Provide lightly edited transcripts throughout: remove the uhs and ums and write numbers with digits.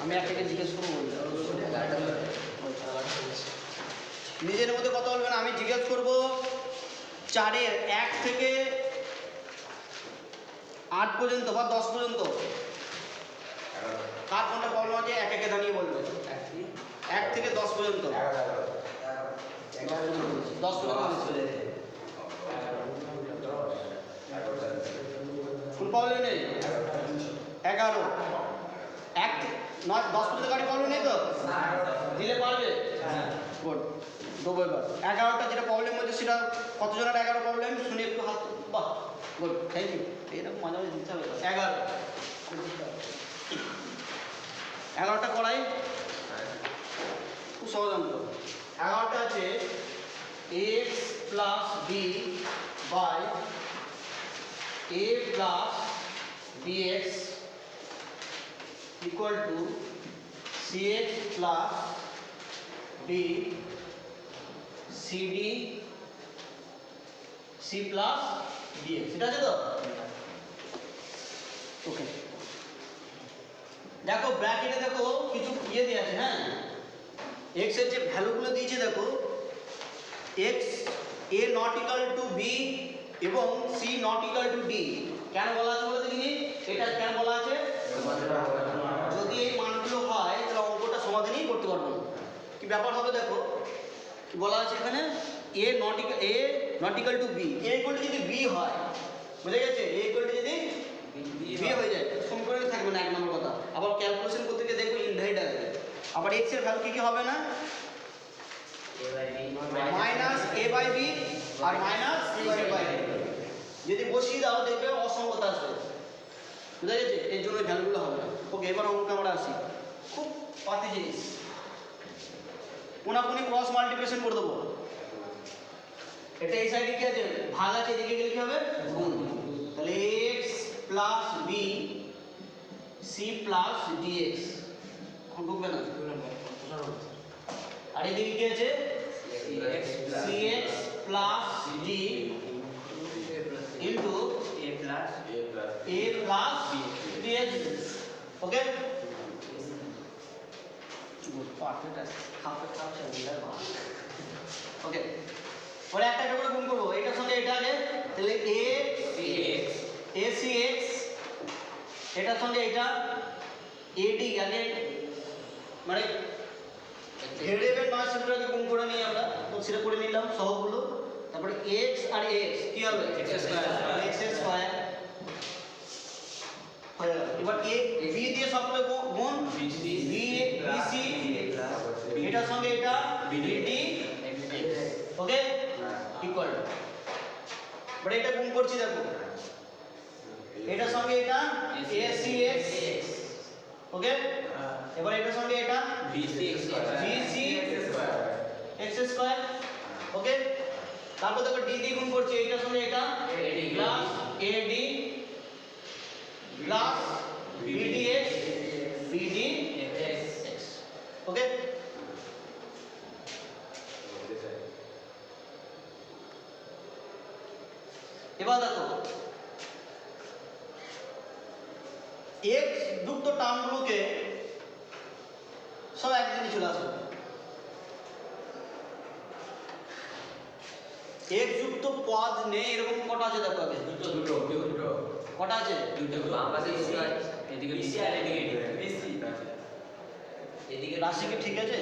আমি আপনাকে জিজ্ঞেস করবো নিজের মধ্যে কথা বলবেন। আমি জিজ্ঞেস করবো 4-এর 1 থেকে 8 পর্যন্ত বা 10 পর্যন্ত কার কোনটা প্রবলেম আছে এক একে দাঁড়িয়ে বলবে। 1 থেকে 10 পর্যন্ত 10 পর্যন্ত কোন প্রবলেম নেই? 11 1 9 10 পর্যন্ত গাড়ি প্রবলেম নেই তো দিলে পারবে? গুড দেবো এবার 11টা যেটা প্রবলেম হচ্ছে সেটা কতজনের 11 প্রবলেম শুনে একটু হাত। বাহ গুড থ্যাংক ইউ। এরকম মাঝে মাঝে দিতে হবে। 11টা করাই খুব সহজ অঙ্ক। 11টা আছে x plus b by a plus bx equal to cx plus d cd c plus dx। ঠিক আছে তো? ওকে দেখো ব্র্যাকেটে দেখো কিছু ইয়ে দেওয়া আছে। হ্যাঁ x এর যে ভ্যালুগুলো দিয়েছে দেখো x a not equal to b এবং c not equal to d। কেন বলা আছে বলে দেখিনি? এটা কেন বলা আছে? যদি এই মানগুলো হয় তাহলে অঙ্কটা সমাধানই করতে পারবো না। কি ব্যাপার হবে দেখো কি বলা আছে এখানে a not equal to b। a equal to যদি b হয় বুঝে গেছে? a ইকুয়াল টু যদি b হয়ে যায় সমীকরণে থাকবে না এক নম্বর কথা। আবার ক্যালকুলেশন করতে গিয়ে দেখো ইনভাইড আসবে। আবার x এর ভ্যালু কি হবে না? মাইনাস a বাই b আর মাইনাস c বাই d। যদি বসিয়ে দাও দেখবে অসঙ্গতা আসবে। বুঝা গেছে? এর জন্য ভ্যালুগুলো হবে না। ওকে এবার অঙ্কে আমরা আসি। খুব পাতি জিনিস কোনাকুনি ক্রস মাল্টিপ্লিকেশন করে দেবো। এটা এই সাইডে কি আছে? ভাগ আছে, এদিকে গেলে কি হবে? গুণ। তাহলে x plus b c plus dx ঢুকবে না। আর এদিকে কি আছে? cx plus d into a plus dx। Okay good perfect আছে। খাপে খাপ সেগুলার ভাগ। ওকে পরে একটা একটা করে গুণ করব। এটার সঙ্গে এটা আগে তাহলে a cx এটার সঙ্গে এটা ad আগে মানে ভেরিয়েবল নয় সেগুলোকে গুণ করে নিই আমরা। তো সেটা করে নিলাম সহগুলো। তারপরে x আর x কি হবে? x স্কয়ার হয়ে গেল। এবার a b দিয়ে সবগুলো গুণ bc এটার সঙ্গে এটা bd ওকে ইকুয়াল। এবার এটা গুণ করছি দেখো এটার সঙ্গে এটা acx ওকে। এবার এটার সঙ্গে এটা bc x স্কয়ার ওকে। তারপর দেখো d দিয়ে গুণ করছি এটার সঙ্গে এটা plus ad plus bdx bdx ওকে। এবার দেখো x যুক্ত টার্মগুলোকে সব একদিনই চলে আসবে। x যুক্ত পদ নেই এরকম কটা আছে দেখো আগে? দুটো কটা আছে? দুটো। বাম পাশে এদিকে bc আর এদিকে bc এদিকে রাশি কি ঠিক আছে?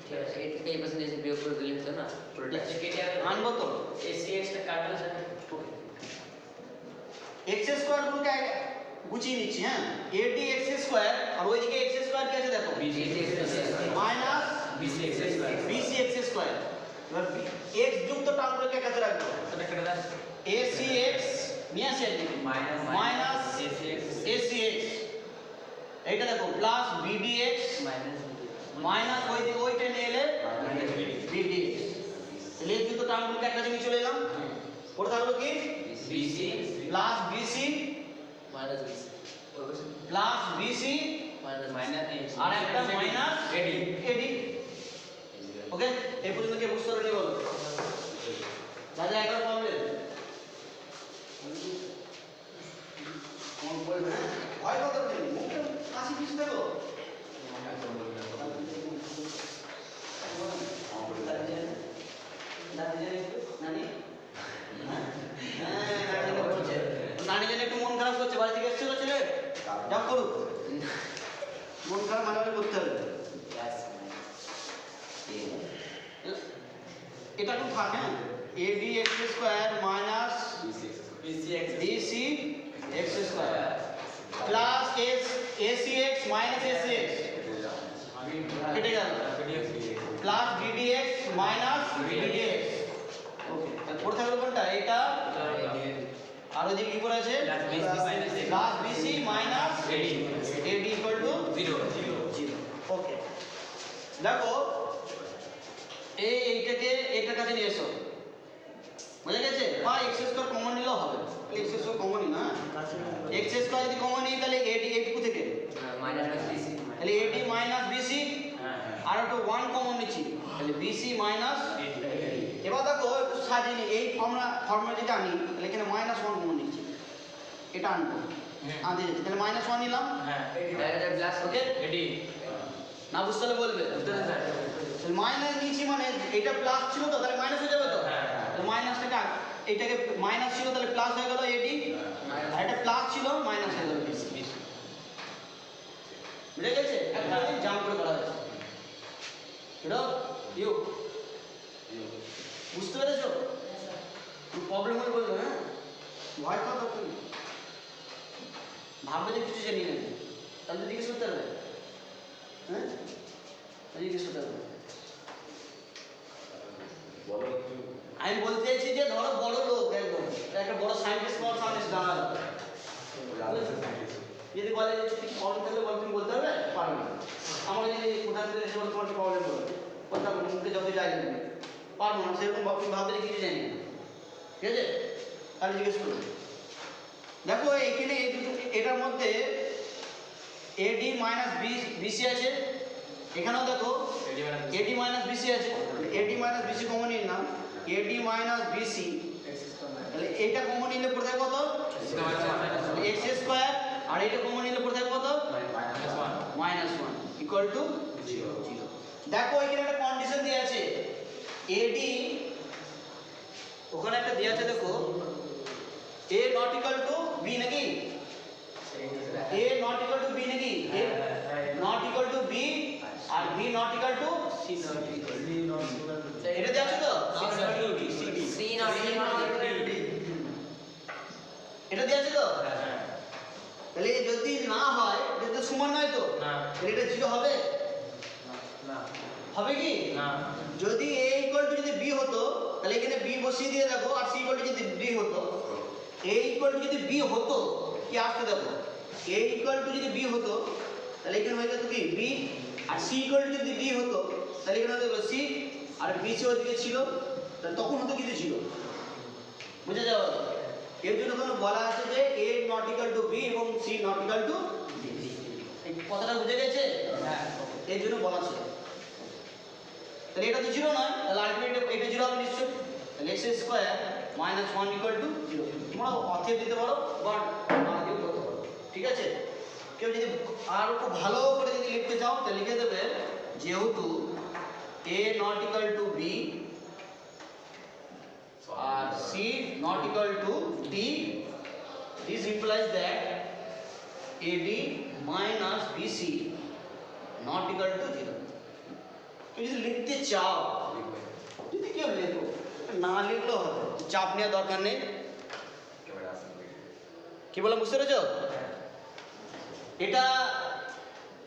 ঠিক আছে। এই পাশে এসে বিয়োগ করে দিলে তো না পুরোটা কেটে আনবো তো acx টা কাটলে সেটা x স্কয়ার গুলোকে গুছিয়ে নিচ্ছি। হ্যাঁ ad x স্কয়ার আর ওইদিকে x স্কয়ার কি আছে দেখো bc minus bc x square. এবার x যুক্ত টার্মগুলোকে কাছে রাখবো। এটা কেটে দাও acx নিয়ে আসি এদিকে মাইনাস acx এইটা দেখো প্লাস bdx মাইনাস ওইটা নিয়ে এলে bdx। তাহলে x যুক্ত টার্মগুলোকে একটা জিনিস চলে এলাম। পড়ে থাকলো কি bc plus bc minus bc plus bc minus আর একটা মাইনাস ad ওকে। এই পর্যন্ত কি বুঝতে পারলি বলো? দাদা একবার পারবে কোন বই নানি নানি বলছে নানি যেন একটু মন খারাপ করছে বাড়ি থেকে এসেছিল ছেলে যাও করুক মন খারাপ মাঝে করতে হবে এটা তো থাকে না ab x square minus bc x square plus ac x minus ac x কেটে গেল প্লাস bbx মাইনাস bbx ওকে তারপর থাকলো কোনটা এটা আর ওদিকে কি করে আছে plus bc minus ad equal to 0 ওকে দেখো এইটাকে এটার কাছে নিয়ে এসো বুঝা গেছে বা x স্কয়ার কমন নিলেও হবে x স্কয়ার কমন না x স্কয়ার যদি কমন নিই তাহলে ad এইটুকু থেকে মাইনাস bc তাহলে ad মাইনাস bc আর একটা 1 কমন নিচ্ছি তাহলে bc মাইনাস এবার দেখো একটু সাজিয়ে নিই এই ফর্মুলা যেটা আনি তাহলে এখানে -1 কমন নিচ্ছি এটা আনবো আনতে যাচ্ছি তাহলে -1 নিলাম হ্যাঁ এটা প্লাস ওকে রেডি না বুঝতে হলে বলবে তাহলে মাইনাস নিয়েছি মানে এটা প্লাস ছিল তো তাহলে মাইনাস হয়ে যাবে তো তাহলে মাইনাসটা এটাকে মাইনাস ছিল তাহলে প্লাস হয়ে গেল এডি আর এটা প্লাস ছিল মাইনাস হয়ে গেল বিসি বুঝে গেছে একটা জাম্প করে করা হয়েছে এটা ইউ বুঝতে পেরেছো প্রবলেম হলে বলবো হ্যাঁ ভয় খাওয়া দরকার নেই ভাববে যে কিছু জানি না তাহলে জিজ্ঞেস করতে হবে হ্যাঁ জিজ্ঞেস করতে হবে আমি বলতে চাইছি যে ধরো বড় লোক একদম একটা বড় সায়েন্টিস্ট দাঁড়ালো যদি বলে যে প্রবলেম থাকলে বল তুমি বলতে হবে পারবে না আমার যদি কোথা থেকে এসে বলে তোমার প্রবলেম হবে বলতে হবে মুখে যত যাই পারবো না সেরকম তুমি ভাবতে কিছু জানি না ঠিক আছে তাহলে জিজ্ঞেস করবে দেখো এইখানে এই দুটো এটার মধ্যে AD মাইনাস BC আছে এখানেও দেখো AD মাইনাস BC আছে AD মাইনাস BC কমন নিলাম AD মাইনাস BC তাহলে এটা কমন নিলে পড়ে থাকবে কত x স্কয়ার আর এটা কমন নিলে পড়ে থাকবে কত -1 ইকুয়াল টু 0 দেখো এখানে একটা কন্ডিশন দেয়া আছে AD ওখানে একটা দেয়া আছে দেখো A not equal to B নাকি A not equal to B নাকি A not equal to B R B not equal to C not equal to এটা দেয়া আছে তো C not equal to D এটা দেয়া আছে তো তাহলে যদি না হয় এটা তো সমান নয় তো না তাহলে এটা 0 হবে না হবে কি না যদি A equal to যদি B হতো তাহলে এখানে B বসিয়ে দিয়ে দেখো আর C equal to যদি D হতো A equal to যদি B হতো কি আসতে দেখো A equal to যদি B হতো তাহলে এখানে হয়ে যেত কি B R C equal to যদি D হতো তাহলে এখানে হতো C আর B C ওদিকে ছিল তাহলে তখন হতো কিছু ছিল বুঝে যাও এর জন্য কোনো বলা আছে যে A not equal to B এবং C not equal to D এই কথাটা বুঝে গেছে হ্যাঁ এর জন্য বলা ছিল তাহলে এটা তো 0 নয় তাহলে আলটিমেটলি এটা 0 হবে নিশ্চয়ই তাহলে x স্কয়ার -1 ইকুয়াল টু 0 তোমরা অথেব দিতে পারো বা না দিও করতে পারো ঠিক আছে কেউ যদি আর খুব ভালো করে যদি লিখতে চাও তাহলে লিখে দেবে যেহেতু a not equal to b R c not equal to d this implies that ad minus bc not equal to 0 কেউ যদি লিখতে চাও যদি কেউ লেখো না লিখলেও হবে চাপ নেওয়ার দরকার নেই কি বললাম বুঝতে পেরেছ এটা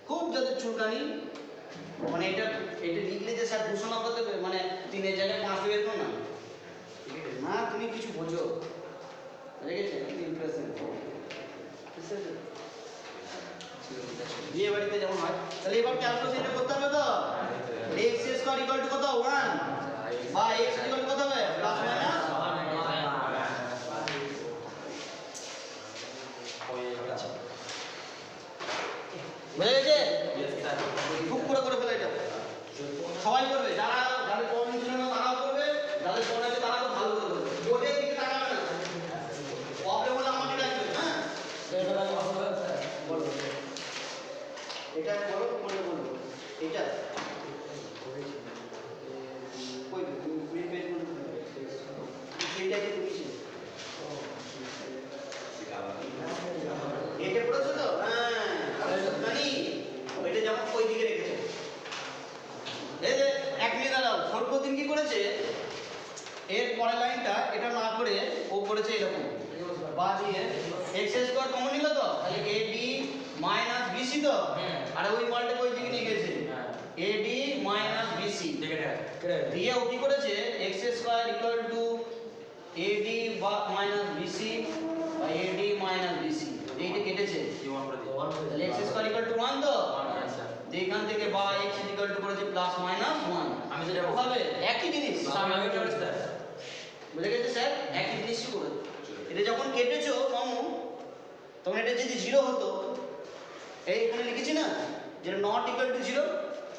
খুব যাদের চুলকানি মানে এটা লিখলে যে স্যার 200 নম্বর দেবে মানে 3 এর জায়গায় 5 দেবে এরকম না না তুমি কিছু বোঝো বুঝে গেছে ইমপ্রেশন বিয়ে বাড়িতে যেমন হয় তাহলে এবার ক্যালকুলেশন করতে হবে তো x স্কয়ার ইকুয়াল টু কত 1 বা x ইকুয়াল টু কত হবে প্লাস মাইনাস বুঝে গেছে খুব করে ফেলে এটা সবাই করবে যাদের প্রবলেম ছিল না তারাও করবে যাদের প্রবলেম আছে তারাও ভালো করে করবে বোর্ডের দিকে তাকাবে না প্রবলেম হলে আমাকে ডাকবে হ্যাঁ বলো এটা বলো বলবো এটা কই তুমি পেজ বলতে এইটাকে তুমি এটা পড়েছো তো? হ্যাঁ জানি ওইটা যেমন ওই দিকে রেখেছো। এই যে এক মিনিট দাঁড়াও, সর্বদিন কি করেছে এর পরের লাইনটা এটা না করে ও করেছে এরকম বা দিয়ে এক্স স্কয়ার কমন নিল তো, তাহলে এডি মাইনাস বিসি তো, আর ওই মালটা ওই দিকে নিয়ে গেছে এডি মাইনাস বিসি দিয়ে ও কি করেছে x square equal to AD minus BC বা এডি মাইনাস বিসি এইটা কেটেছে তাহলে এক্স স্কয়ার ইকুয়াল টু 1 তো, এখান থেকে বা x ইকুয়াল টু করেছে প্লাস মাইনাস 1। আমি যেটা হবে একই জিনিস আমি আগে করেছি স্যার, বুঝে গেছে স্যার? একই জিনিসই করে এটা যখন কেটেছো মামু তখন এটা যদি 0 হতো, এই এখানে লিখেছি না যেটা নট ইকুয়াল টু 0,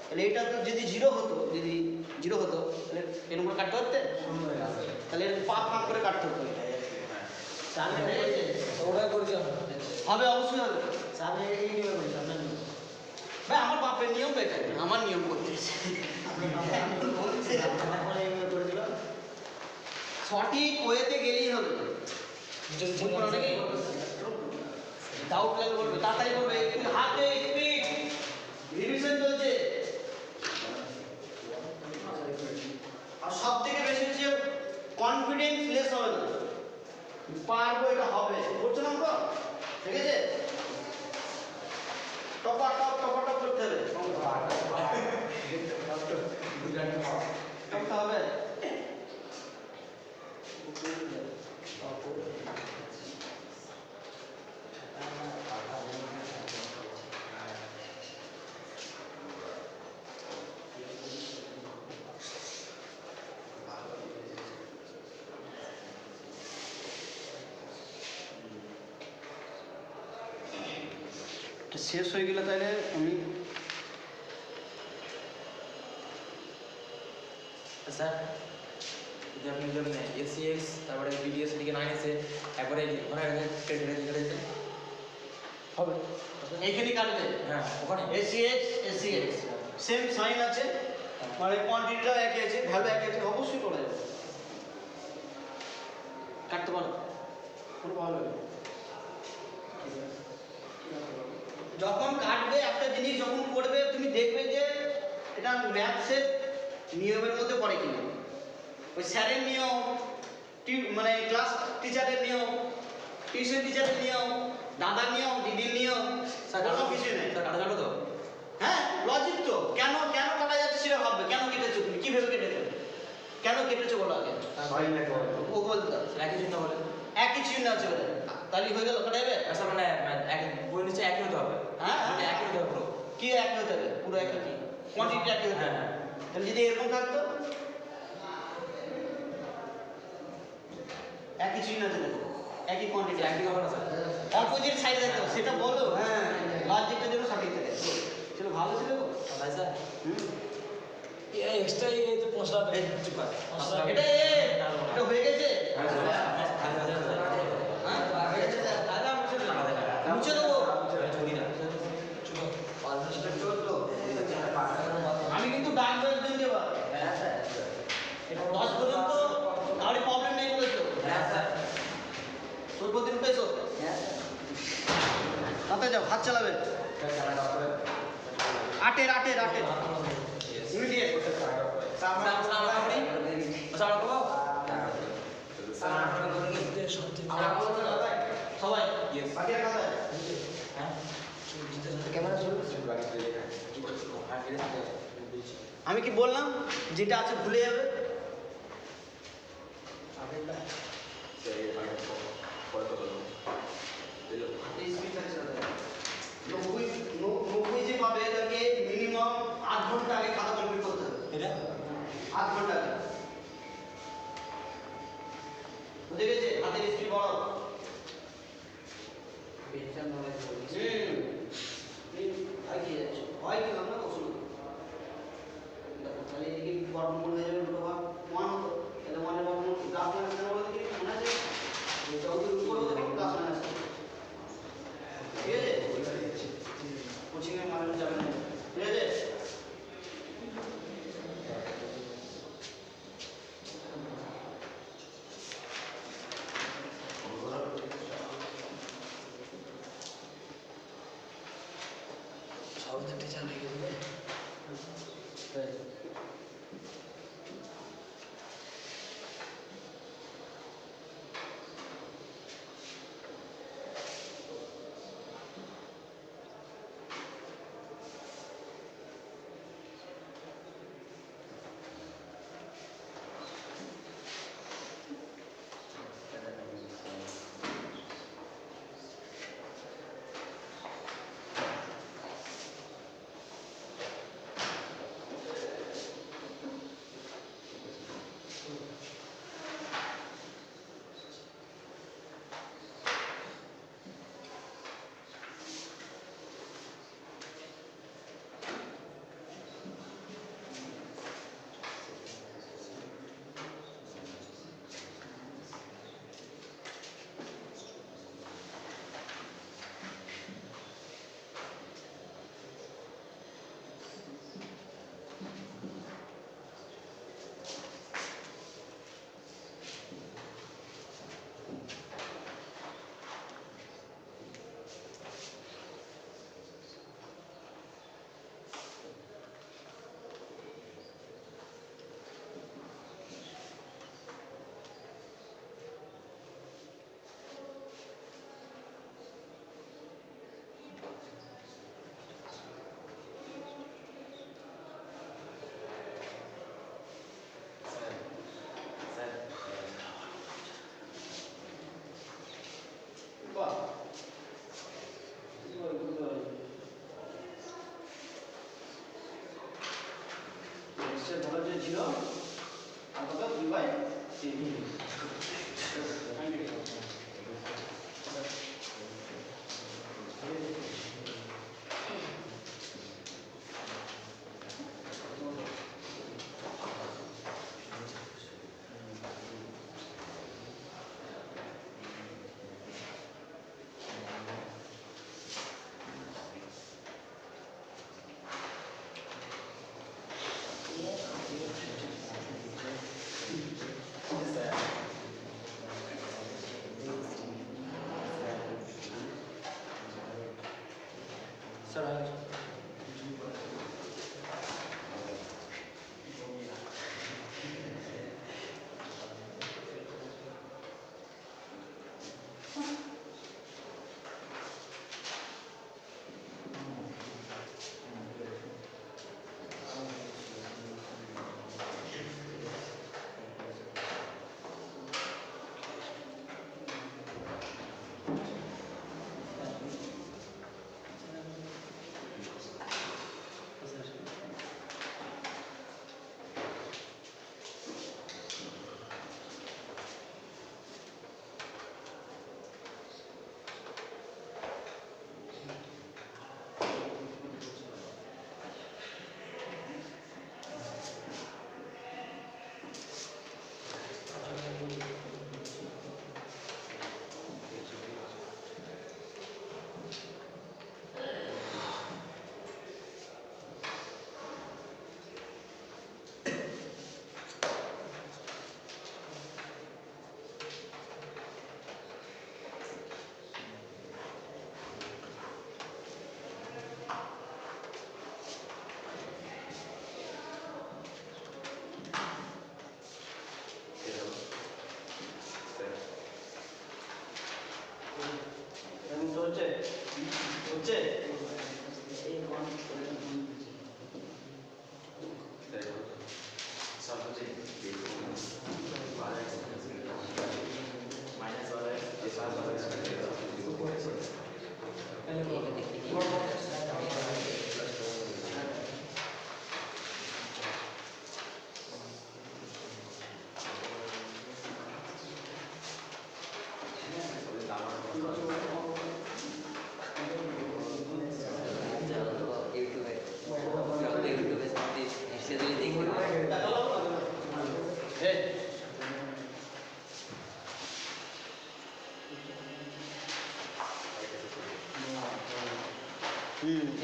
তাহলে এটা তো যদি 0 হতো, যদি 0 হতো তাহলে এরকম করে কাটতে হতো, তাহলে পাপ পাপ করে কাটতে হতো। সামনে হয়েছে ওটা করেছি হবে, অবশ্যই হবে। সামনে এই নিয়ম করেছি আপনার নিয়ম ভাই, আমার বাপের নিয়ম বেটার, আমার নিয়ম করতেছে সঠিক ওয়েতে গেলেই হবে। ডাউট লাগলে বলবে, তাড়াতাড়ি করবে, একটু হাতে স্পিড, রিভিশন চলছে। আর সব থেকে বেশি হচ্ছে কনফিডেন্স লেস হবে না, পারবো এটা হবে, করছো না তো? ঠিক আছে, টপা টপ করতে হবে, টপটা হবে। শেষ হয়ে গেলে তাহলে আমি স্যার যদি আপনি যদি এসিএক্স তারপরে বিডিএস দিকে 9 এসে একবারে ওখানে কেটে হবে, এইখানে কাটবে। হ্যাঁ ওখানে এসিএক্স সেম সাইন আছে, মানে কোয়ান্টিটিটাও একই আছে, ভ্যালু একই আছে, অবশ্যই করা যাবে, কাটতে পারো, কোনো ভালো হবে। যখন কাটবে একটা জিনিস যখন করবে তুমি দেখবে যে এটা ম্যাথসের নিয়মের মধ্যে পড়ে কিনা, ওই স্যারের নিয়ম, মানে ক্লাস টিচারের নিয়ম, টিউশন টিচারের নিয়ম, দাদার নিয়ম, দিদির নিয়ম, কোনো কিছু নেই। কাটা যাবে তো? হ্যাঁ লজিক তো, কেন কেন কাটা যাচ্ছে সেটা ভাববে, কেন কেটেছো তুমি, কি ভেবে কেটেছো, কেন কেটেছো বলো আগে, ও বলতো একই চিন্তা বলে, একই চিহ্ন আছে বলে, তাহলে হয়ে গেল কাটা যাবে। আচ্ছা মানে এক বই নিচে একই হতে হবে, হ্যাঁ একই হতে হবে পুরো, কি একই হতে হবে, পুরো একই, কি কোয়ান্টিটি একই হতে হবে। তাহলে যদি এরকম থাকতো, একই চিহ্ন আছে দেখো, একই কোয়ান্টিটি, একই হবে না স্যার? অপোজিট সাইডে দেখো, সেটা বলো। হ্যাঁ লজিকটা যেন সঠিক থাকে, সেটা ভালো ছিল গো। তাই স্যার? এই এক্সট্রা এই তো পয়সা চুপ কর। এটা এটা হয়ে গেছে, মুছে দেবো। আমি কিন্তু ডাক বের দিন দেবো 10 পর্যন্ত, তাহলে প্রবলেম নেই বলেছো। সর্বদিন পেয়েছো, তাতে যাও, হাত চালাবে, আটের ইমিডিয়েট সবাই আমি কি বললাম, যেটা আছে ভুলে যাবে। নব্বই যে পাবে তাকে মিনিমাম 8 ঘন্টা আগে খাতা কমপ্লিট করতে হবে, এটা 8 ঘন্টা আগে, বুঝে গেছে? হাতের স্পিড বাড়াও, আর কি যাচ্ছে হয় কি আমরা কৌশল দেখো, তাহলে এদিকে বর্গমূল হয়ে যাবে, দুটো ভাগ 1 হতো, তাহলে 1 এর বর্গমূল প্লাস মাইনাস কেন বলতে কি মনে আছে, যতদূর উপর হতো প্লাস মাইনাস, ঠিক আছে? কোচিং এ মানুষ যাবে না, ঠিক আছে? 0 আর কত 3/3 सर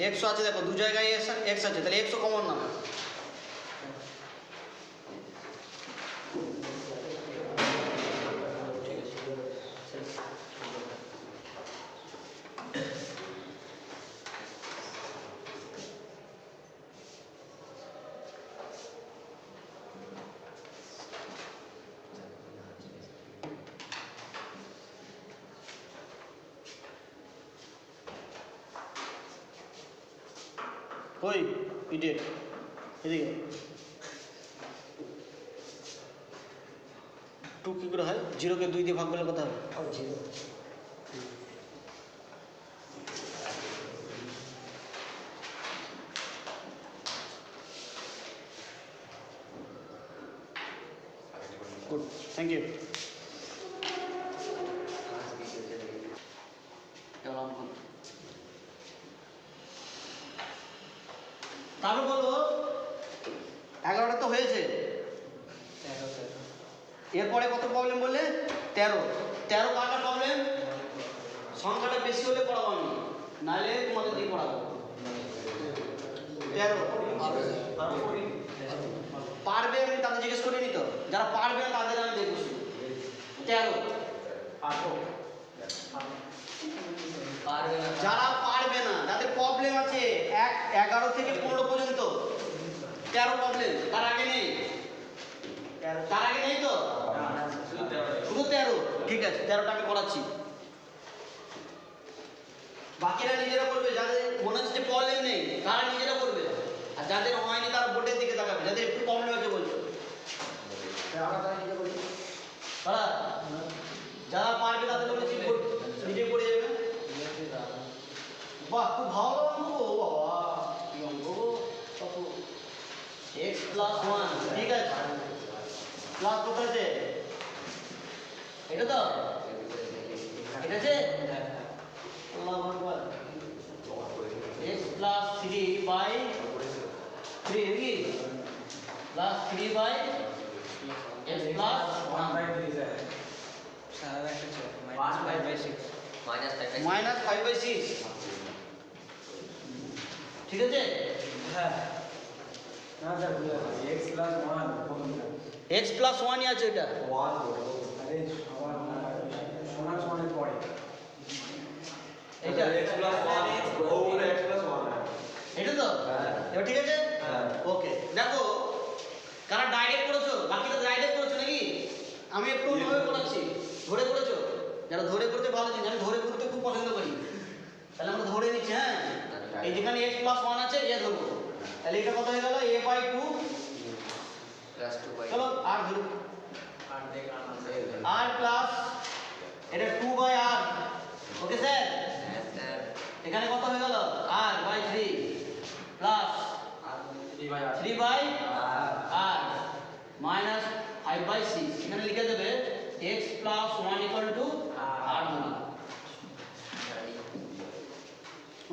একশো আছে দেখো, দু জায়গায় এক্স আছে, তাহলে একশো কমন না। কই ইডিয়েট, এদিকে টু কী করে হয়? জিরোকে 2 দিয়ে ভাগ করলে কত হবে? और जीरो গুড, থ্যাংক ইউ। তারপর বলো 11টা তো হয়েছে, এরপরে কত প্রবলেম বললে? 13। 13 কাটা প্রবলেম, সংখ্যাটা বেশি হলে পড়াবো আমি, নাহলে তোমাদের দিয়ে পড়াবো। 13 পারবে, আমি তাদের জিজ্ঞেস করে নিত, যারা পারবে না তাদের আমি দেখবো। 13 যারা পারবে না, যাদের প্রবলেম আছে 11 থেকে 15 পর্যন্ত 13 প্রবলেম, তার আগে নেই, তার আগে নেই তো, শুধু 13। ঠিক আছে, 13টা আমি করাচ্ছি, বাকিরা নিজেরা করবে। যাদের মনে হচ্ছে যে প্রবলেম নেই তারা নিজেরা করবে, আর যাদের হয়নি তারা বোর্ডের দিকে তাকাবে। যাদের একটু প্রবলেম আছে বলছো তারা, যারা পারবে তাদের বলেছি নিজে করে যাবে। বাহ, খুব ভালো অঙ্ক, বাবা কি অঙ্ক কত x প্লাস 1 ঠিক আছে প্লাস কত আছে এটা তো এটা আছে আল্লাহু আকবার x প্লাস 3 বাই 3 কি plus 3 by x plus 1 by 3 sir সারা একটা ছিল -5/6 মাইনাস 5/6 ঠিক আছে হ্যাঁ না স্যার ভুল আছে x plus 1 প্রথম x প্লাস 1 ই আছে এটা আরে সমান সমান সমানের পরে এটা x plus 1 over x plus 1 এটা তো এবার ঠিক আছে ওকে দেখো কারা ডাইরেক্ট করেছো বাকিটা ডাইরেক্ট করেছো নাকি আমি একটু অন্যভাবে করাচ্ছি ধরে করেছো যারা ধরে করতে ভালো জিনিস আমি ধরে করতে খুব পছন্দ করি তাহলে আমরা ধরে নিচ্ছি হ্যাঁ এই যেখানে x প্লাস 1 আছে এ ধরবো তাহলে এটা কত হয়ে গেল a বাই 2 প্লাস 2/2 চলো আর ধরো আর দেখ r প্লাস এটা 2 বাই r ওকে স্যার এখানে কত হয়ে গেল r by 3 plus 3 by r minus 5/6 এখানে লিখে দেবে x plus 1 equal to r ধরি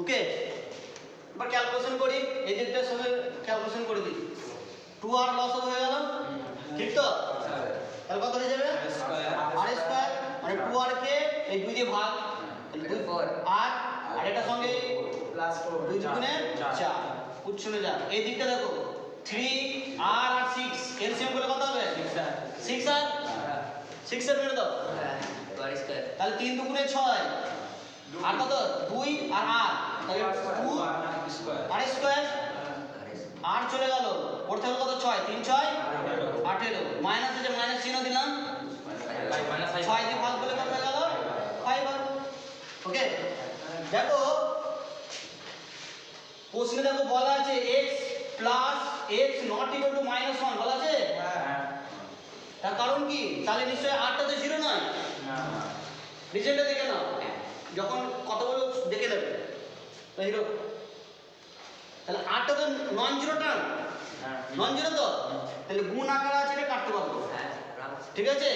ওকে এবার ক্যালকুলেশন করি এই দিকটার সঙ্গে ক্যালকুলেশন করে দিই 2r লস হয়ে গেল ঠিক তো তাহলে কত হয়ে যাবে r স্কয়ার মানে 2r কে এই 2 দিয়ে ভাগ তাহলে 2 r আর এটার সঙ্গে প্লাস 4 2 দুগুণে 4 উচ্চনে যা এই দিকটা দেখো 3 r আর 6 এলসিএম করলে কত হবে 6 আর 6 এর মেরে দাও তাহলে 3 দুগুণে 6 আর কত 2 আর r তাহলে 2 r স্কয়ার r চলে গেল ওর থেকে কত 6 3 6 18 মাইনাস আছে মাইনাস চিহ্ন দিলাম 6 দিয়ে ভাগ করলে কত হয়ে গেল 5 আর ওকে দেখো প্রশ্নে দেখো বলা আছে x plus x not equal to minus 1 বলা আছে তার কারণ কি তাহলে নিশ্চয়ই r টা তো 0 নয় রিজেন্টটা দেখে নাও যখন কতগুলো দেখে নেবে তো হিরো তাহলে r টা তো non zero term non zero তো তাহলে গুণ আকারে আছে এটা কাটতে পারবো ঠিক আছে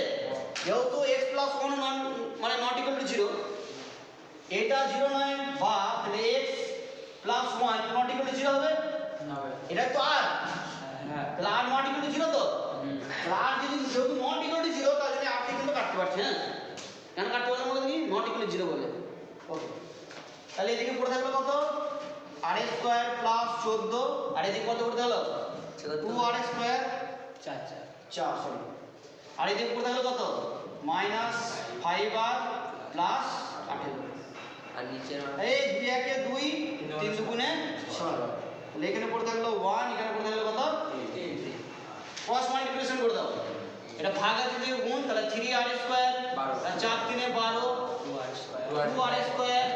যেহেতু x প্লাস 1 নন মানে নট ইকুয়াল টু 0 এটা 0 নয় বা তাহলে x plus 1 not equal to 0 হবে এটা তো r তাহলে r নট ইকুয়াল টু 0 তো r যদি যেহেতু নট ইকুয়াল টু 0 তাহলে r কে কিন্তু কাটতে পারছি হ্যাঁ কেন কাটতে পারলাম বলে কি নট ইকুয়াল টু 0 বলে ওকে তাহলে এদিকে পড়ে থাকলো কত r স্কয়ার প্লাস 14 আর এদিকে কত পড়ে থাকলো 2r স্কয়ার 4 সরি আর এদিকে পড়ে থাকলো কত মাইনাস 5r প্লাস 18 আর নিচে এই 2 একে 2 3 দুগুণে 6 তাহলে এখানে পড়ে থাকলো 1 এখানে পড়ে থাকলো কত 3 ক্রস মাল্টিপ্লিকেশন করে দাও এটা ভাগ আছে দিয়ে গুণ তাহলে 3r স্কয়ার 4 3 এ 12 2r square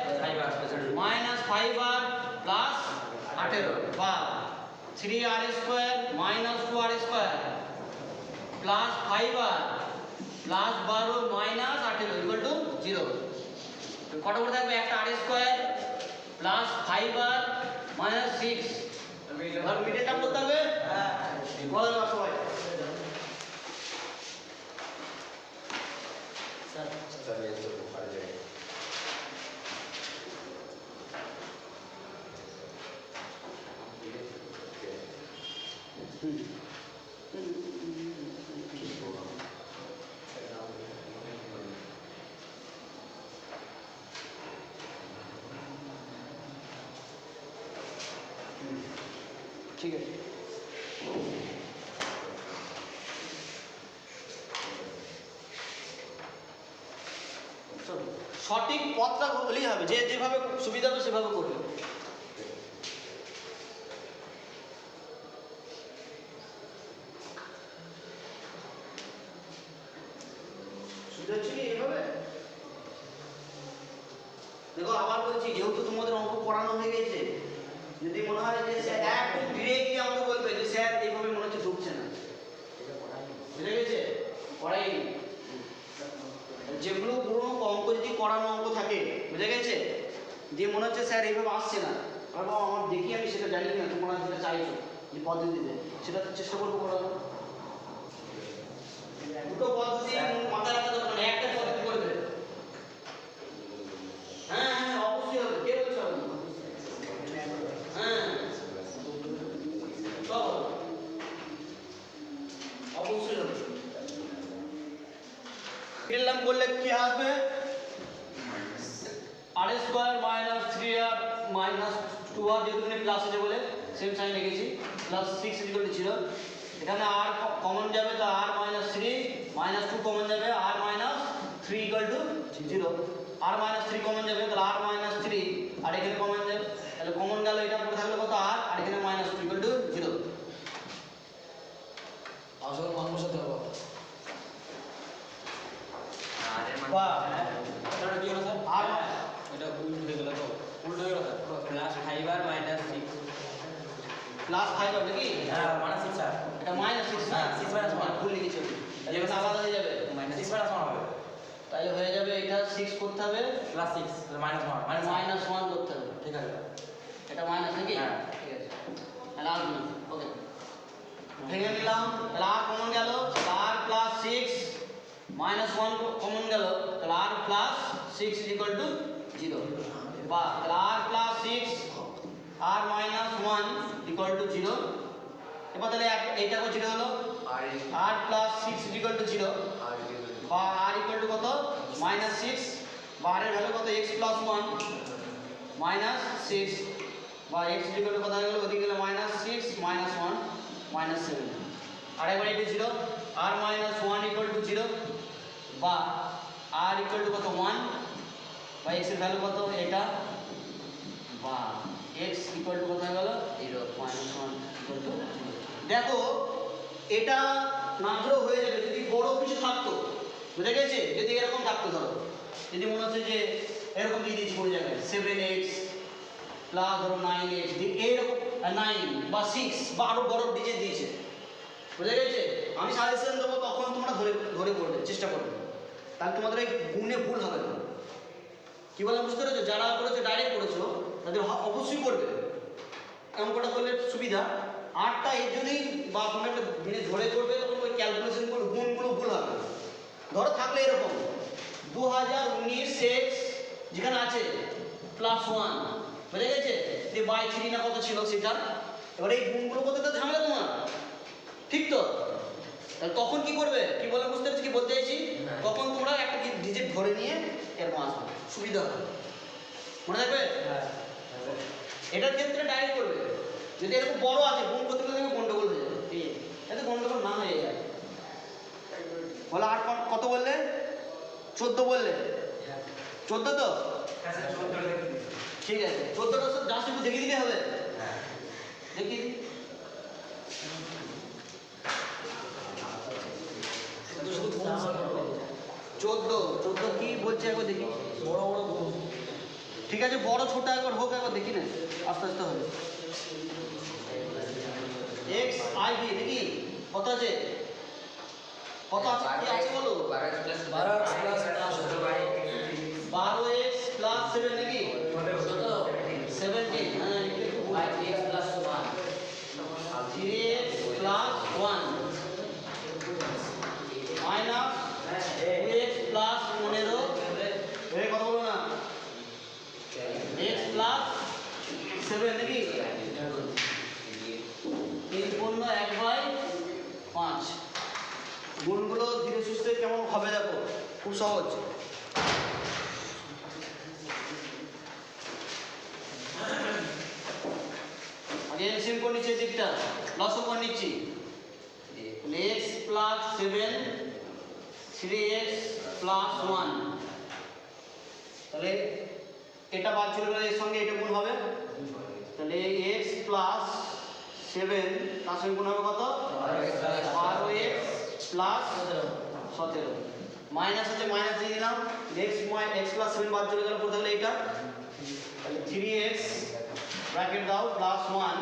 minus 5r plus 18 বা 3r square minus 2r square plus 5r plus 12 minus 18 equal to 0 কত করে থাকবে একটা r square plus 5r minus 6 এবার মিডল টার্ম করতে হবে বলো না সবাই স্যার ये तो बुखार जाए ঠিক আছে সঠিক পথটা বললেই হবে যে যেভাবে সুবিধা হবে সেভাবে করবে সুবিধা হচ্ছে কি এইভাবে দেখো আবার বলছি যেহেতু তোমাদের অঙ্ক পড়ানো হয়ে গেছে যদি মনে হয় যে স্যার একটু ডিরেক্টলি আমাকে বলবে যে স্যার এইভাবে মনে হচ্ছে ঢুকছে না বুঝে গেছে পড়াইনি যেগুলো পুরোনো অঙ্ক যদি করানো অঙ্ক থাকে বুঝে গেছে যে মনে হচ্ছে স্যার এইভাবে আসছে না বাবা আমার দেখি আমি সেটা জানি না তোমরা যেটা চাইছো যে পদ্ধতিতে সেটা চেষ্টা করবো করার। দুটো পদ্ধতি মাথায় রাখতে হবে, মানে একটা পদ্ধতি করবে। হ্যাঁ হ্যাঁ অবশ্যই হবে, কে বলছে হবে না? হ্যাঁ সব হবে। অবশ্যই হবে। ফিরলাম করলে কি আসবে? আর square minus 3r minus 2r, যেহেতু এখানে প্লাস আছে বলে সেম সাইন লিখেছি, প্লাস 6 ইকুয়াল টু 0। এখানে r কমন যাবে, তো r মাইনাস 3 মাইনাস 2 কমন যাবে, r minus 3 equal to 0। r minus 3 common যাবে, তাহলে r মাইনাস 3, আর এখানে কমন যাবে, তাহলে কমন গেল, এটা পড়ে থাকলো কত r, আর এখানে মাইনাস 2 ইকুয়াল টু 0। আসল মান বসাতে হবে। বা এটা কি হলো স্যার? r এটা উল্টো হয়ে গেল তো। উল্টো হয়ে গেল sir. Plus 5r minus 6। Plus 5 হবে কি? হ্যাঁ মাইনাস 6 স্যার। এটা মাইনাস 6 না, 6 minus 1 ভুল লিখেছি, এটা আলাদা হয়ে যাবে, মাইনাস 6 মাইনাস 1 হবে। তাহলে হয়ে যাবে এটা 6 করতে হবে, প্লাস 6 তাহলে মাইনাস 1 মাইনাস মাইনাস 1 করতে হবে, ঠিক আছে। এটা মাইনাস নাকি? হ্যাঁ। ঠিক আছে, তাহলে আসবে না, ওকে ভেঙে নিলাম, তাহলে r কমন গেল, r প্লাস 6 মাইনাস 1 কমন গেল, তাহলে r প্লাস 6 ইকুয়াল টু 0। বা তাহলে r plus 6 r minus 1 equal two 0। এবার তাহলে এইটা কত 0 হলো, r প্লাস 6 ইকুয়াল টু 0, বা r ইকুয়াল টু কত মাইনাস 6, বা r এর ভ্যালু কত x প্লাস 1 মাইনাস 6, বা x ইকুয়াল টু কত হয়ে গেল, ওদিকে গেলে মাইনাস 6 মাইনাস 1 মাইনাস 7, আর এবার এটা 0, r মাইনাস 1 ইকুয়াল টু 0, বা r ইকুয়াল টু কত 1, বা x এর ভ্যালু কত এটা, বা x ইকুয়াল টু কত হয়ে গেল 0 মাইনাস 1 ইকুয়াল টু 0। দেখো এটা মাত্র হয়ে যাবে যদি বড় কিছু থাকতো, বুঝে গেছে? যদি এরকম থাকতো, ধরো যদি মনে হচ্ছে যে এরকম দিয়ে দিয়েছি কোনো জায়গায় 7x প্লাস ধরো 9x, এইরকম 9 বা 6 বা আরো বড় ডিজিট দিয়েছে, বুঝে গেছে? আমি সাজেশন দেবো, তখন তোমরা ধরে ধরে পড়বে, চেষ্টা করবে, তাহলে তোমাদের এই গুণে ভুল হবে না। কি বললাম বুঝতে পেরেছো? যারা করেছো ডাইরেক্ট করেছো তাদের অবশ্যই করবে, অঙ্কটা করলে সুবিধা। আটটা এর জন্যই, বা কোনো একটা জিনিস ধরে করবে, তখন ওই ক্যালকুলেশনগুলো গুণগুলো ভুল হবে। ধরো থাকলে এরকম 2019 x যেখানে আছে প্লাস 1, বুঝে গেছে? যে বাই 3 না কত ছিল সেটা, এবার এই গুণগুলো করতে তো ঝামেলা তোমার, ঠিক তো? তাহলে তখন কি করবে? কি বলে বুঝতে পেরেছি কি বলতে চাইছি? তখন তোমরা একটা ডিজিট ধরে নিয়ে এরকম আসবে, সুবিধা হবে, মনে থাকবে? এটার ক্ষেত্রে ডাইরেক্ট করবে। যদি এরকম বড় আছে গুণ করতে গেলে গন্ডগোল হয়ে যাবে, এতে গন্ডগোল না হয়ে যায়। বলে 8 কত বললে? 14 বললে? 14 তো ঠিক আছে, 14টা জাস্ট একটু দেখিয়ে দিলে হবে, দেখি 14 কি বলছে একবার দেখি। বড় বড় গুণ। ঠিক আছে, বড় ছোট একবার হোক, একবার দেখি না, আস্তে আস্তে হবে। x i b দেখি কত আছে, কত আছে, কি আছে বলো? 12x প্লাস 12x প্লাস 7 নাকি কত 17, হ্যাঁ একটু 5x plus 1 3x plus 1 minus 2x plus 15, এই কত বলো না, x প্লাস 7 নাকি 3/1/5। গুণগুলো ধীরে সুস্থে কেমন হবে দেখো, খুব সহজ। আগে এলসিএম করে নিচ্ছি, দিকটা লসও করে নিচ্ছি। x প্লাস 7 3x প্লাস 1, তাহলে এটা বাদ চলে গেলে এর সঙ্গে এটা গুণ হবে, তাহলে x প্লাস 7 তার সঙ্গে গুণ হবে কত 12x প্লাস 17, মাইনাস আছে মাইনাস দিয়ে দিলাম, x প্লাস 7 বাদ চলে গেল, পড়তে গেলে এটা, তাহলে 3x ব্র্যাকেট দাও প্লাস 1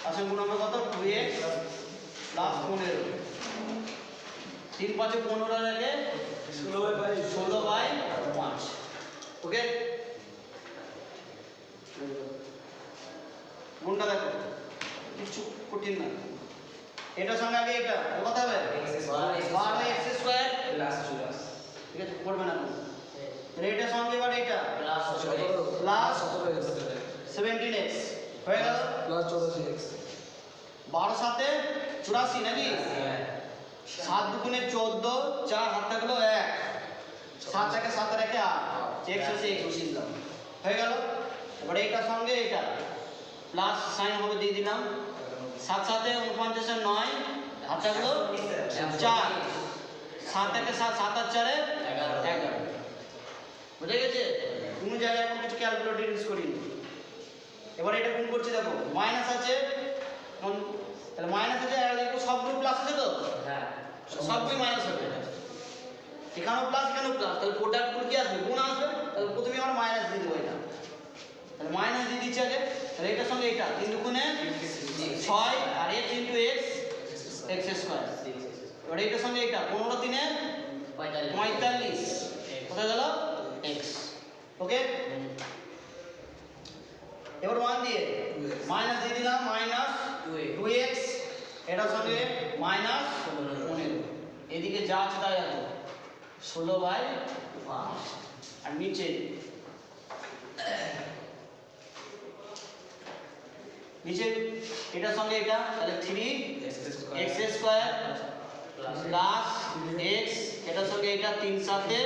তার সঙ্গে গুণ হবে কত 2x প্লাস 15, 3 5 15 রেখে 16/5, ওকে? গুণটা দেখো কিছু কঠিন 3 না এটার সঙ্গে আগে এটা কত হবে 12 x স্কয়ার প্লাস 14 ঠিক আছে করবে না তাহলে এটার সঙ্গে এবার এটা প্লাস 17x হয়ে গেল প্লাস 14x 12 সাথে 84 নাকি 7 দুগুণে 14 4 হাত থাকলো 1 7 থেকে 7 রেখে 8 x আছে x বসিয়ে দিলাম হয়ে গেল এবার এইটার সঙ্গে এটা প্লাস সাইন হবে দিয়ে দিলাম 7 সাথে 49 এর 9 হাত থাকলো 4 7 থেকে 7 7 আর 4 11 বুঝে গেছে কোন জায়গায় এখন কিছু ক্যালকুলেটর ইউজ করিনি এবার এটা গুণ করছি দেখো মাইনাস আছে তাহলে মাইনাস আছে আর একটু সবগুলো প্লাস আছে তো হ্যাঁ সবগুলো মাইনাস হবে এখানেও প্লাস এখানেও প্লাস তাহলে প্রোডাক্ট গুলো কি আসবে গুণ আসবে তাহলে প্রথমে আমরা মাইনাস দিয়ে দেবো এটা তাহলে মাইনাস দিয়ে দিচ্ছি আগে তাহলে এটার সঙ্গে এটা 3 দুগুণে 6 আর x into x x square এবার এটার সঙ্গে এটা 15 3 45 কোথায় গেল x ওকে এবার 1 দিয়ে মাইনাস দিয়ে দিলাম মাইনাস 2x এটার সঙ্গে মাইনাস 15 এদিকে যা আছে তাই আছে 16/5 আর নিচে এটার সঙ্গে এটা তাহলে 3x স্কয়ার প্লাস x এটার সঙ্গে এটা 3 সাথে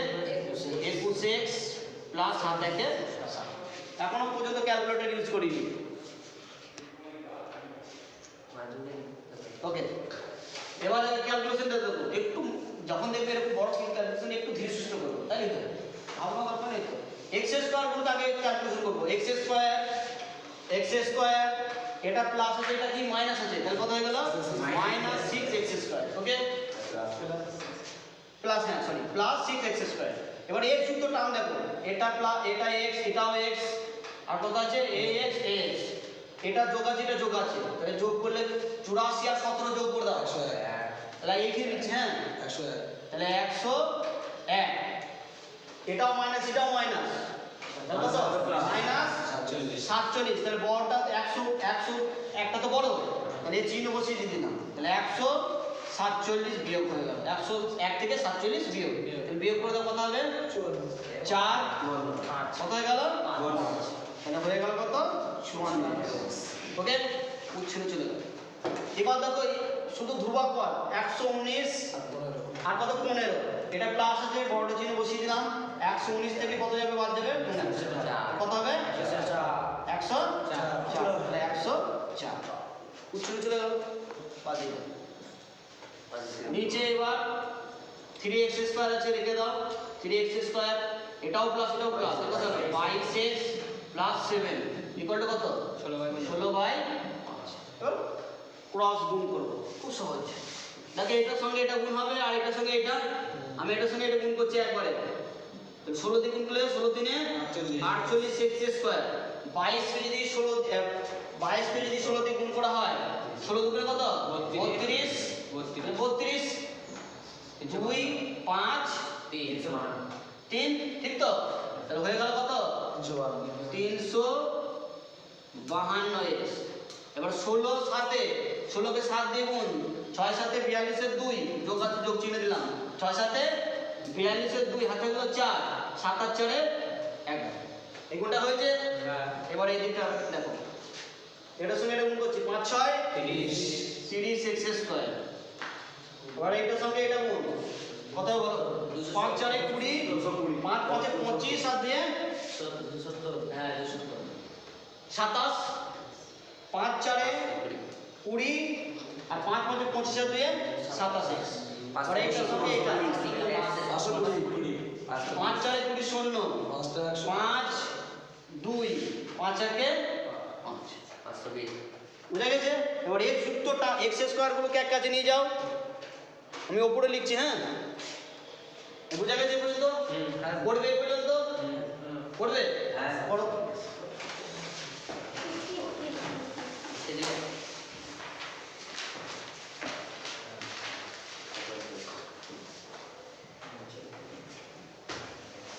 21x প্লাস 7 একে 7 এখনো পর্যন্ত ক্যালকুলেটর ইউজ করিনি ওকে এবার ক্যালকুলেশনটা দেখো একটু যখন দেখবে এরকম বড় ক্যালকুলেশন একটু ধীরে সুস্থ করবো তাই তো ভাবনা দরকার নেই তো x স্কয়ার গুলো আগে ক্যালকুলেশন করবো x স্কয়ার এটা প্লাস আছে এটা কি মাইনাস আছে তাহলে কত হয়ে গেল মাইনাস 6x স্কয়ার ওকে প্লাস হ্যাঁ সরি প্লাস 6x স্কয়ার এবার x যুক্ত টার্ম দেখো এটা প্লাস এটা x এটাও x আর কত আছে ax এটা যোগ আছে এটা যোগ আছে তাহলে যোগ করলে 84 আর 17 যোগ করে দাও 101 তাহলে এই কি লিখছে হ্যাঁ 101 তাহলে 101 এটাও মাইনাস এটাও মাইনাস তাহলে কত মাইনাস 47 তাহলে বড়টা 100 একটা তো বড় তাহলে এই চিহ্ন বসিয়ে দিয়ে দিলাম তাহলে 147 বিয়োগ হয়ে গেল 101 থেকে 47 বিয়োগ তাহলে বিয়োগ করে দাও কত হবে 4 5 কত হয়ে গেল 5 তাহলে হয়ে গেল কত 54 ওকে উচ্ছেদ চলে গেল এবার দেখো শুধু ধ্রুবক পদ 119 আর কত 15 এটা প্লাস আছে বড়টা চিহ্ন বসিয়ে দিলাম 119 থেকে কত যাবে বাদ যাবে 15 কত হবে 104 তাহলে 104 উচ্ছেদ চলে গেল বাদ দিয়ে দাও নিচে এবার 3x স্কয়ার আছে রেখে দাও 3x স্কয়ার এটাও প্লাস এটাও প্লাস কত হবে 22x প্লাস 7 ইকুয়াল টু কত 16/5 এবার ক্রস গুণ করব খুব সহজ দেখো এটার সঙ্গে এটা গুণ হবে আর এটার সঙ্গে এটা আমি এটার সঙ্গে এটা গুণ করছি একবারে তাহলে 16 দিয়ে গুণ করলে 16 দিনে 48x স্কয়ার 22 কে যদি 16 22 কে যদি 16 দিয়ে গুণ করা হয় 16 দুগুণে কত 32 32 2 5 3 ঠিক তো তাহলে হয়ে গেল কত 352x এবার 16 সাথে 16 কে 7 দিয়ে গুণ 6 সাথে 42 এর 2 যোগ আছে যোগ চিহ্ন দিলাম 6 সাথে 42 এর 2 হাতে গেল 4 7 আর 4 11 এই গুণটা হয়েছে এবার এই দিকটা দেখো এটার সঙ্গে এটা গুণ করছি 5 6 30x স্কয়ার এবার এটার সঙ্গে এটা গুণ কত বলো 5 4 এ 20 5 5 এ 25 আর দিয়ে 270 হ্যাঁ 27 5 4 এ 20 আর 5 5 এ 25 আর দিয়ে 27 আর এটার সঙ্গে এটা 5 4 এ 20 শূন্য 5 2 5 একে 5 বুঝা গেছে এবার x যুক্তটা x স্কয়ার গুলোকে এক কাছে নিয়ে যাও আমি উপরে লিখছি হ্যাঁ বুঝা গেছে পর্যন্ত পড়বে এই পর্যন্ত পড়বে হ্যাঁ পড়ো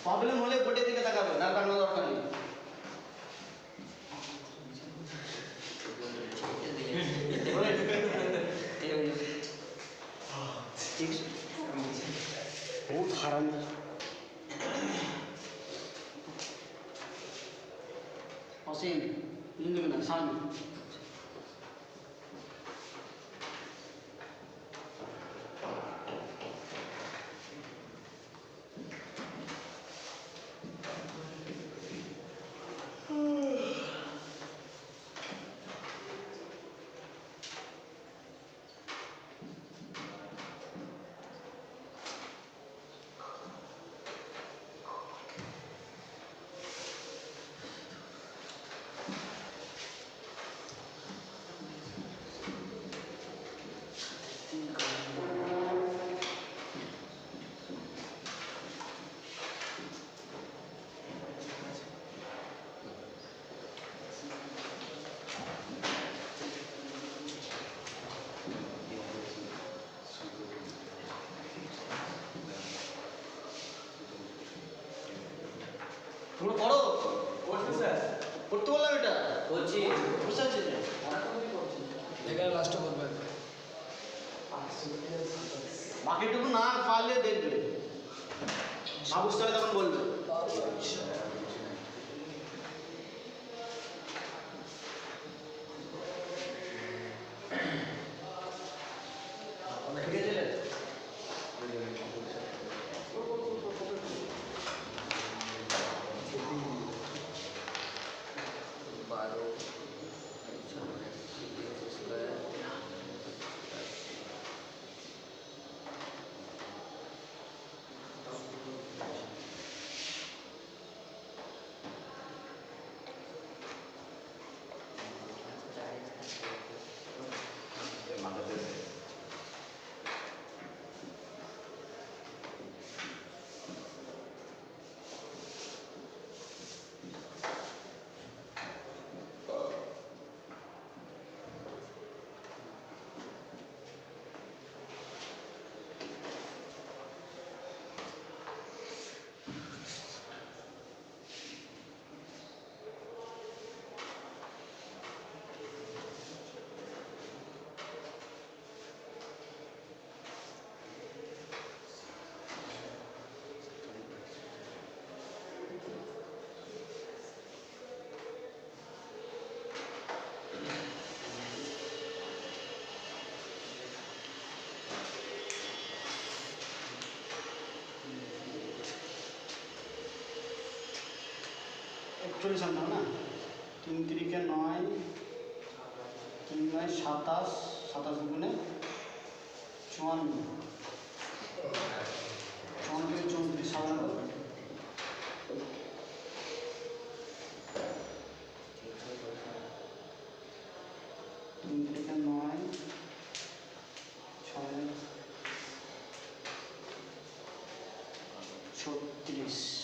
প্রবলেম হলে বোর্ডের দিকে তাকাবে না কারণ দরকার নেই হারামি অসীম লিখবে না সামনে তোমরা পড়ো করছি স্যার পড়তে বললাম এটা বলছি বুঝতে পারছি যে এখানে লাস্টে বলবেন বাকিটুকু না পারলে দেখবে না বুঝতে পারলে তখন বলবে একচল্লিশ আনতাম না 3 তিরিকে 9 3 9 27 27 গুণে 54 54 থেকে 34 সাল হলো 3 তিরিকে 9 6 36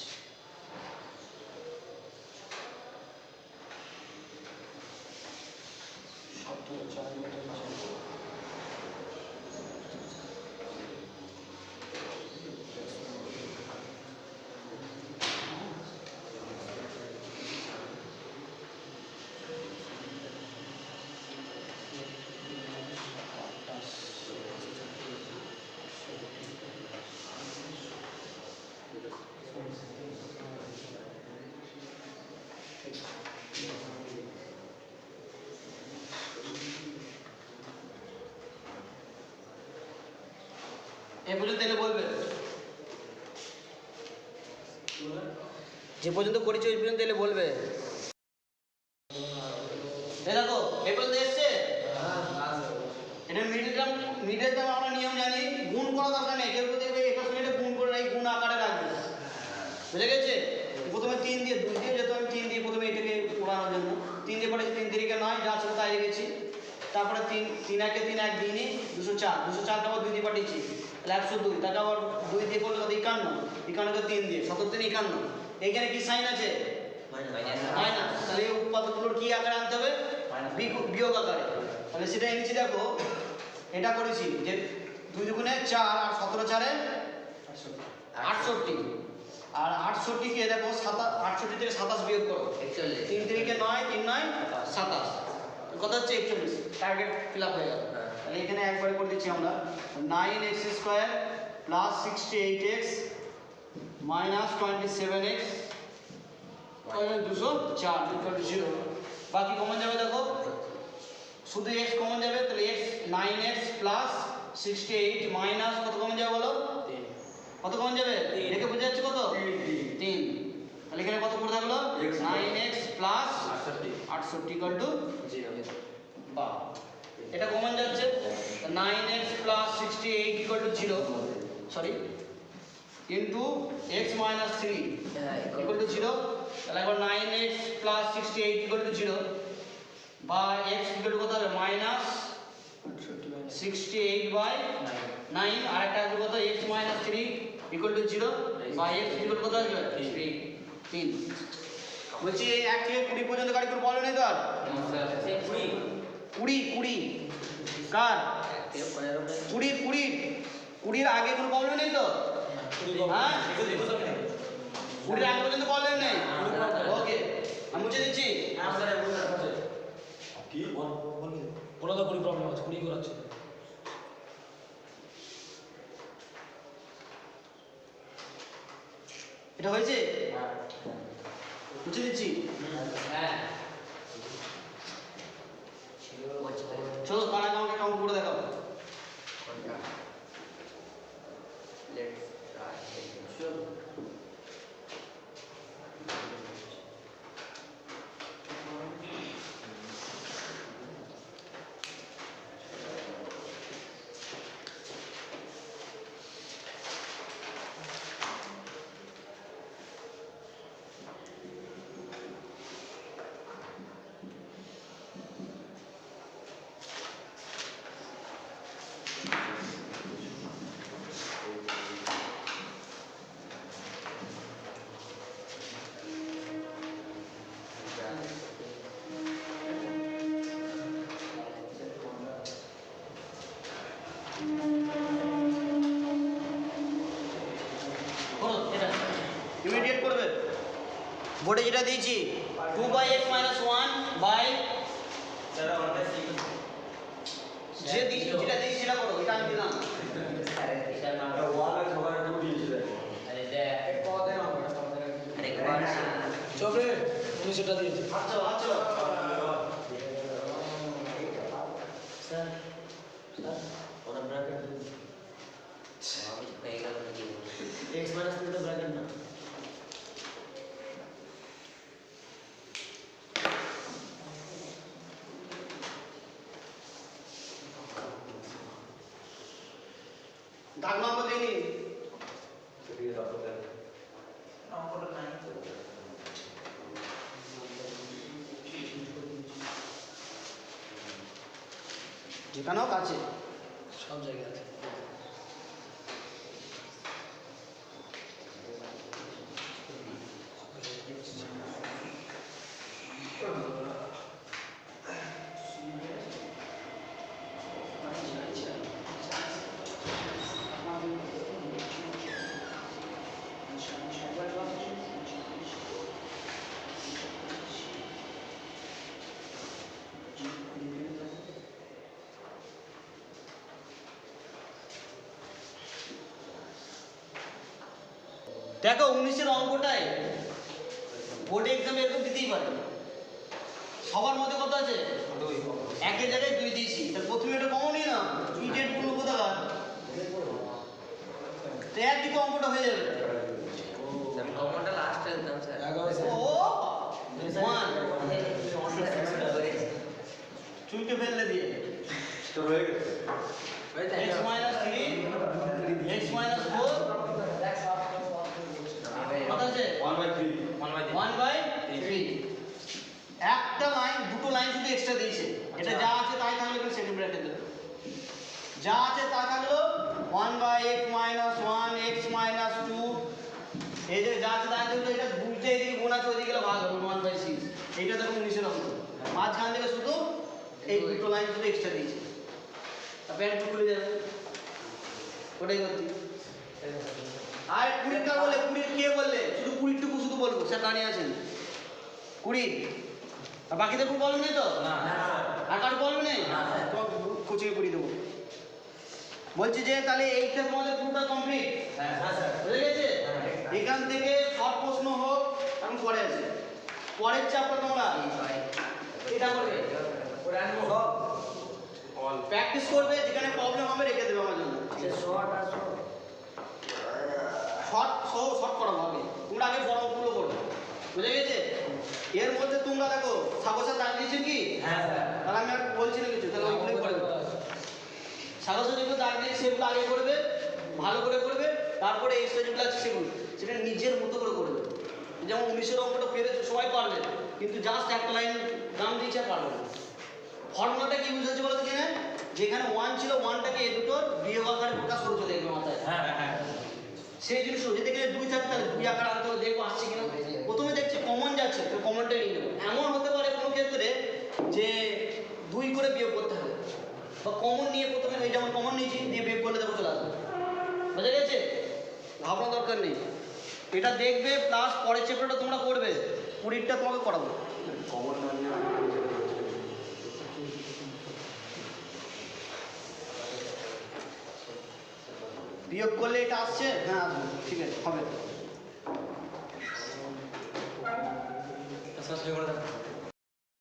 এ পর্যন্ত এলে বলবে যে পর্যন্ত করেছি ওই পর্যন্ত এলে বলবে দেখো এ পর্যন্ত এসছে এটা মিডের দাম আমরা নিয়ম জানি গুণ করা দরকার নেই কেউ দেখবে এটা শুনে গুণ করে রাখি গুণ আকারে রাখবে বুঝে গেছে প্রথমে 3 দিয়ে 2 দিয়ে যেত আমি 3 দিয়ে প্রথমে এটাকে পড়ানোর জন্য 3 দিয়ে পড়ে 3 তিরিকে 9 যা ছিল তাই রেখেছি তারপরে 3 একে 3 1 দিনই 204 204 আবার 2 দিয়ে পাঠিয়েছি তাহলে 102 তাকে আবার 2 দিয়ে করলে কত 51 51 কে 3 দিয়ে 77 51 এখানে কি সাইন আছে মাইনাস তাহলে এই উৎপাদকগুলোর কি আকারে আনতে হবে বিয়োগ আকারে তাহলে সেটা এনেছি দেখো এটা করেছি যে 2 দুগুণে 4 আর 17 4 এ 68 আর 68 কে দেখো 68 থেকে 27 বিয়োগ করো 41 3 তিরিকে 9 3 9 27 কত হচ্ছে 41 টার্গেট ফিল আপ হয়ে গেল তাহলে এখানে একবারে করে দিচ্ছি আমরা 9x² + 68x minus 27x 204 equal to 0। বাকি কমন যাবে দেখো, শুধু x কমন যাবে, তাহলে x 9x প্লাস 68 মাইনাস কত কমন যাবে বলো? কত কমন যাবে? দেখে বোঝা যাচ্ছে কত? 3। তাহলে এখানে কত পড়ে থাকলো? 9x plus 68 equal to 0। বাহ, এটা কমন যাচ্ছে। 9x plus 68 equal to 0, sorry, into x minus 3 equal to 0। তাহলে এখন 9x প্লাস 68 ইকুয়াল টু 0 বা x ইকুয়াল টু কত হবে? Minus 68 by 9। আর একটা আসবে কত? x মাইনাস 3 ইকুয়াল টু 0 বা x ইকুয়াল টু কত আসবে? 3। বলছি এই 1 থেকে 20 পর্যন্ত গাড়ি করে বলো নেই তো আর? 20 কার? 20 আগে কোনো প্রবলেম নেই তো? হ্যাঁ, 20 আগে পর্যন্ত প্রবলেম নেই। ওকে, আমি মুছে দিচ্ছি। কি ওরা তো কোনো প্রবলেম আছে, 20 করাচ্ছে। এটা হয়েছে? মুছে দিচ্ছি। চলো কারা আমাকে কাউন্ট করে দেখাও। ইমিডিয়েট করবে। বোর্ডে যেটা দিয়েছি 2/x - 1 বাই যে দিয়েছি, যেটা দিয়েছি সেটা করো। এটা আমি দিলাম। চবে 19টা দিয়েছে। আচ্ছা স্যার ওরা ব্র্যাকেট x মাইনাস 3 তো ব্র্যাকেট না। দাগ নম্বর দিইনি। দিয়ে দাও তো নম্বরটা নাই। যেখানেও কাছে সব জায়গায় আছে। দেখো 19-এর অঙ্কটাই বোর্ড এক্সামে এরকম দিতেই পারে। সবার মধ্যে কত আছে? 1-এর জায়গায় 2 দিয়েছি। তাহলে প্রথমে এটা কমনই না, ইডিয়েট গুলো কোথাকার। তো একদিকে অঙ্কটা হয়ে যাবে। কমনটা লাস্টে দিতাম স্যার। ও 1 চুলকে ফেললে দিয়ে তো হয়ে গেছে x - 3 x - 4 কত আছে? 1/3 1/3। একটা লাইন, দুটো লাইন শুধু এক্সট্রা দিয়েছে। এটা যা আছে তাই থাকলো, কিন্তু সেকেন্ড ব্র্যাকেট দেবে। যা আছে তা থাকলো 1/x - 1 x - 2। এই যে যা আছে তাই থাকলো, এটা দুইটা এদিকে গুণ আছে, ওইদিকে গেলে ভাগ হবে 1/6। এইটা দেখো 19-এর অঙ্ক। মাঝখান থেকে শুধু এই দুটো লাইন শুধু এক্সট্রা দিয়েছে। আর প্যান্ট খুলে যাবে, ওটাই করছি। আর 20টা বলে 20 কে বললে? শুধু 20টুকু শুধু বলবো, স্যার দাঁড়িয়ে আছেন। 20 আর বাকিদের কোনো বলবে নেই তো? না আর কারো বলবে নেই? কোচিংয়ে পড়িয়ে দেবো। বলছি যে তাহলে এইটা তোমাদের পুরোটা কমপ্লিট হ্যাঁ স্যার। হয়ে গেছে? এখান এখান থেকে শর্ট প্রশ্ন হোক এখন পরে আছে পরের চাপটা তোমরা এটা করবে প্র্যাকটিস করবে যেখানে প্রবলেম হবে রেখে দেবে আমার জন্য শর্ট করাবো আগে তোমরা আগে ফর্মগুলো করবে বুঝে গেছে এর মধ্যে তোমরা দেখো সাগসা দাগ দিয়েছেন কি হ্যাঁ স্যার তাহলে আমি আর বলছি না কিছু তাহলে ওইগুলোই করে দেবো সাগসা যেগুলো দাগ দিয়েছে সেগুলো আগে করবে ভালো করে করবে তারপরে এক্সট্রা যেগুলো আছে সেগুলো সেটা নিজের মতো করে করবে যেমন 19-এর অঙ্কটা পেরেছে সবাই পারবে কিন্তু জাস্ট একটা লাইন নাম দিয়েছে আর পারবে না ফর্মুলাটা কি বুঝেছে বলো তো কিনা যেখানে 1 ছিল 1টাকে এ দুটোর বিয়োগ আকারে প্রকাশ করে চলে যাবে মাথায় হ্যাঁ হ্যাঁ সেই জিনিস যদি গেলে 2 থাকতে তাহলে 2 আকার আনতে হবে দেখবো আসছে কিনা প্রথমে দেখছি কমন যাচ্ছে তো কমনটাই নিয়ে নেবো এমন হতে পারে কোনো ক্ষেত্রে যে 2 করে বিয়োগ করতে হবে বা কমন নিয়ে প্রথমে এই যেমন কমন নিয়েছি দিয়ে বিয়োগ করলে দেখো চলে আসবে বুঝা গেছে ভাবনা দরকার নেই এটা দেখবে প্লাস পরের চ্যাপ্টারটা তোমরা করবে 20টা তোমাকে করাবো কমন না নিয়ে বিয়োগ করলে এটা আসছে হ্যাঁ আসবে ঠিক আছে হবে সাবস্ক্রাইব করে দাও